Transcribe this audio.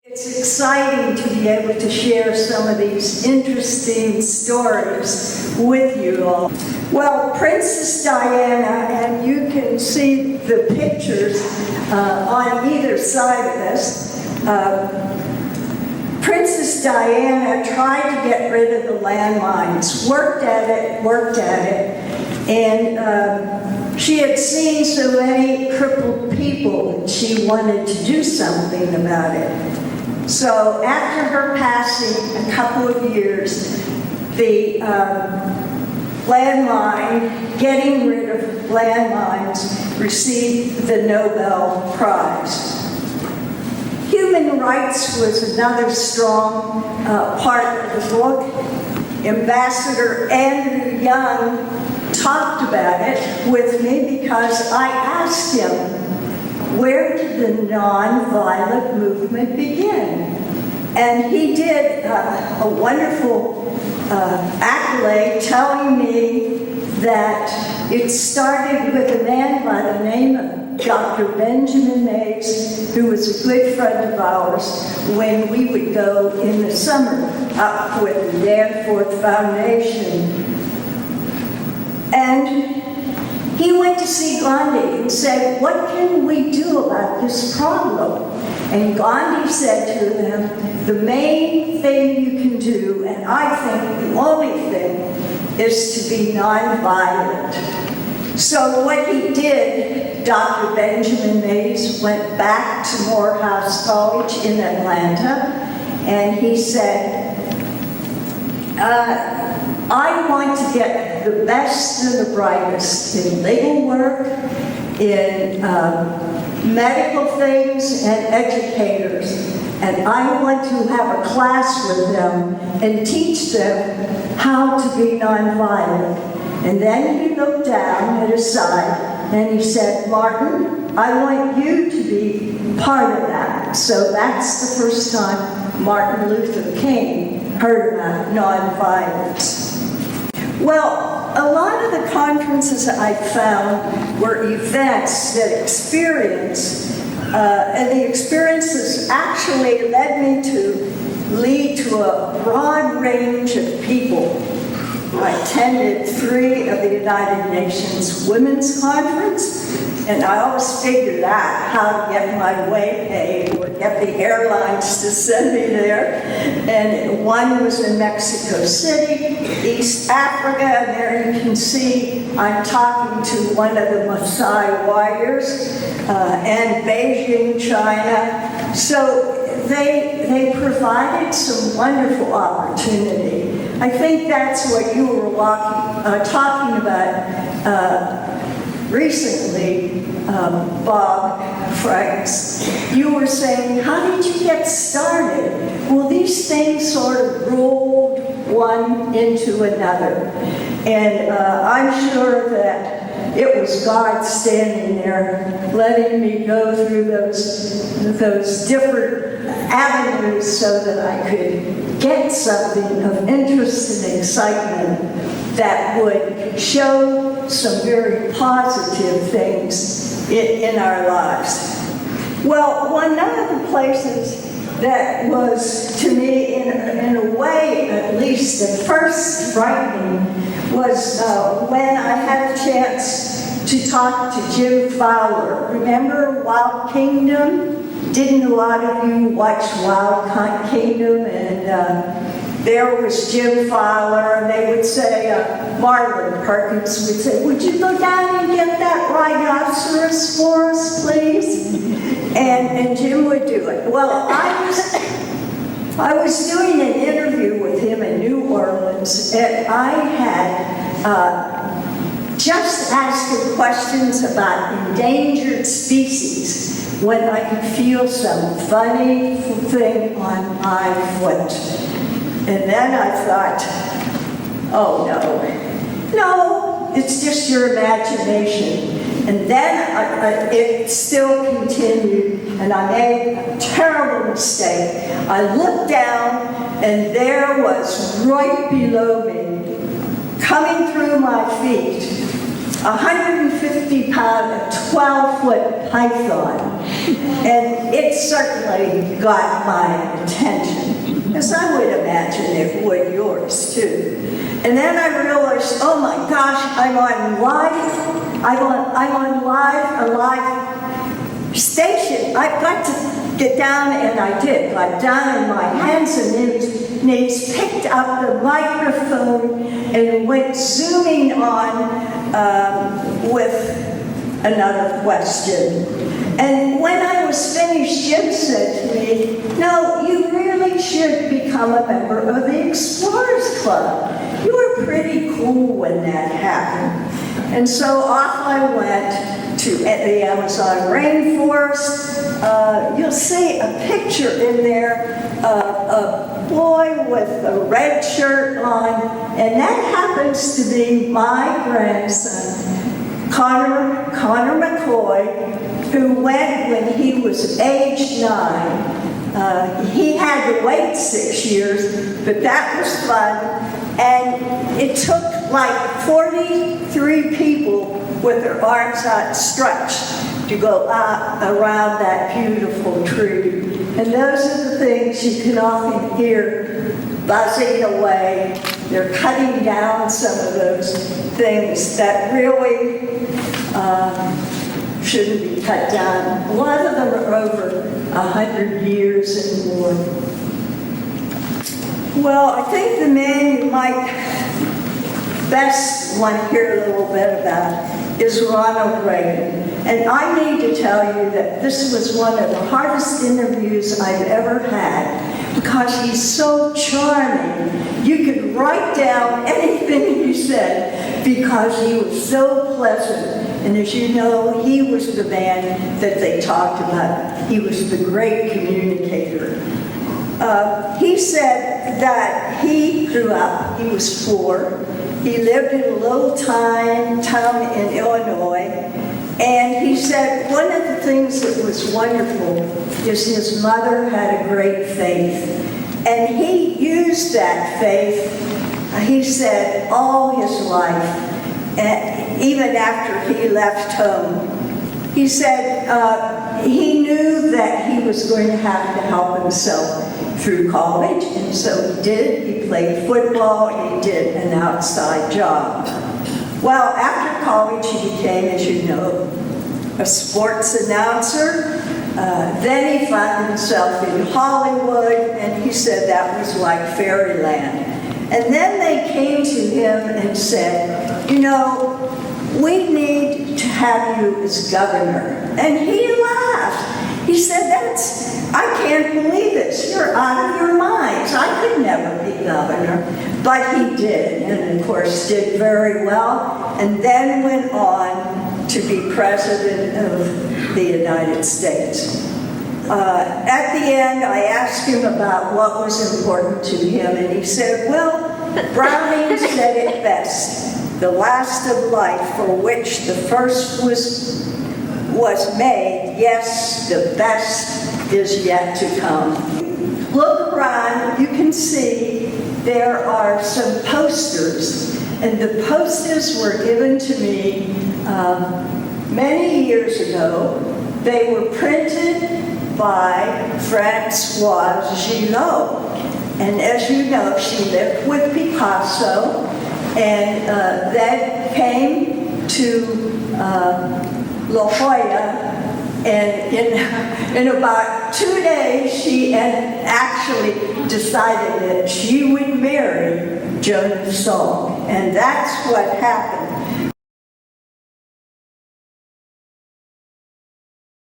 It's exciting to be able to share some of these interesting stories with you all. Well, Princess Diana, and you can see the pictures on either side of us. Princess Diana tried to get rid of the landmines, worked at it, and she had seen so many crippled people and she wanted to do something about it. So after her passing, a couple of years, the getting rid of landmines received the Nobel Prize. Human rights was another strong part of the book. Ambassador Andrew Young talked about it with me because I asked him, where did the nonviolent movement begin? And he did a wonderful accolade telling me that it started with a man by the name of Dr. Benjamin Mays, who was a good friend of ours, when we would go in the summer up with the Danforth Foundation. And he went to see Gandhi and said, what can we do about this problem? And Gandhi said to him, the main thing you can do, and I think the only thing, is to be nonviolent. So what he did, Dr. Benjamin Mays went back to Morehouse College in Atlanta, and he said, I want to get the best and the brightest in legal work, in medical things, and educators. And I want to have a class with them and teach them how to be nonviolent. And then he looked down at his side and he said, Martin, I want you to be part of that. So that's the first time Martin Luther King heard about nonviolence. Well, a lot of the conferences I found were events that and the experiences actually led me to lead to a broad range of people. I attended 3 of the United Nations Women's Conference, and I always figured out how to get my way paid or get the airlines to send me there. And one was in Mexico City, East Africa, and there you can see I'm talking to one of the Maasai warriors, and Beijing, China. So they provided some wonderful opportunity. I think that's what you were talking about recently, Bob Franks. You were saying, how did you get started? Well, these things sort of rolled one into another. And I'm sure that it was God standing there letting me go through those different avenues so that I could get something of interest and excitement that would show some very positive things in our lives. Well, one of the places that was, to me, in a way, at least at first frightening, was when I had a chance to talk to Jim Fowler. Remember Wild Kingdom? Didn't a lot of you watch Wild Kingdom? And there was Jim Fowler, and they would say, Marlon Perkins would say, would you go down and get that rhinoceros for us, please? And Jim would do it. Well, I was doing an interview with him in New Orleans, and I had just asked him questions about endangered species when I could feel some funny thing on my foot. And then I thought, oh no, it's just your imagination. And then it still continued, and I made a terrible mistake. I looked down, and there was right below me, coming through my feet, 150-pound, 12-foot python. And it certainly got my attention, as I would imagine it would yours too. And then I realized, oh my gosh, I'm on a live station. I've got to get down, and I did. Got down on my hands and knees, picked up the microphone, and went zooming on with another question. And when I was finished, Jim said to me, no, you really should become a member of the Explorers Club. You were pretty cool when that happened. And so off I went to the Amazon rainforest. You'll see a picture in there of a boy with a red shirt on, and that happens to be my grandson, Connor McCoy, who went when he was age 9. He had to wait 6 years, but that was fun. And it took like 43 people with their arms outstretched to go around that beautiful tree. And those are the things you can often hear buzzing away. They're cutting down some of those things that really shouldn't be cut down. A lot of them are over 100 years and more. Well, I think the man you might best want to hear a little bit about is Ronald Reagan. And I need to tell you that this was one of the hardest interviews I've ever had, because he's so charming. You could write down anything he said because he was so pleasant. And as you know, he was the man that they talked about. He was the great communicator. He said that he grew up, he was 4. He lived in a little town in Illinois. And he said one of the things that was wonderful is his mother had a great faith. And he used that faith, he said, all his life, even after he left home. He said he knew that he was going to have to help himself through college, and so he did. He played football, and he did an outside job. Well, after college, he became, as you know, a sports announcer. Then he found himself in Hollywood, and he said that was like fairyland. And then they came to him and said, you know, we need to have you as governor. And he laughed. He said, I can't believe this. You're out of your minds. I could never be governor. But he did, and of course did very well, and then went on to be president of the United States. At the end, I asked him about what was important to him, and he said, well, Browning said it best, the last of life for which the first was made, yes, the best is yet to come. Look around, you can see there are some posters, and the posters were given to me many years ago. They were printed by Françoise Gillot. And as you know, she lived with Picasso, and then came to La Jolla, and in about 2 days, she had actually decided that she would marry Joan of Salk. And that's what happened.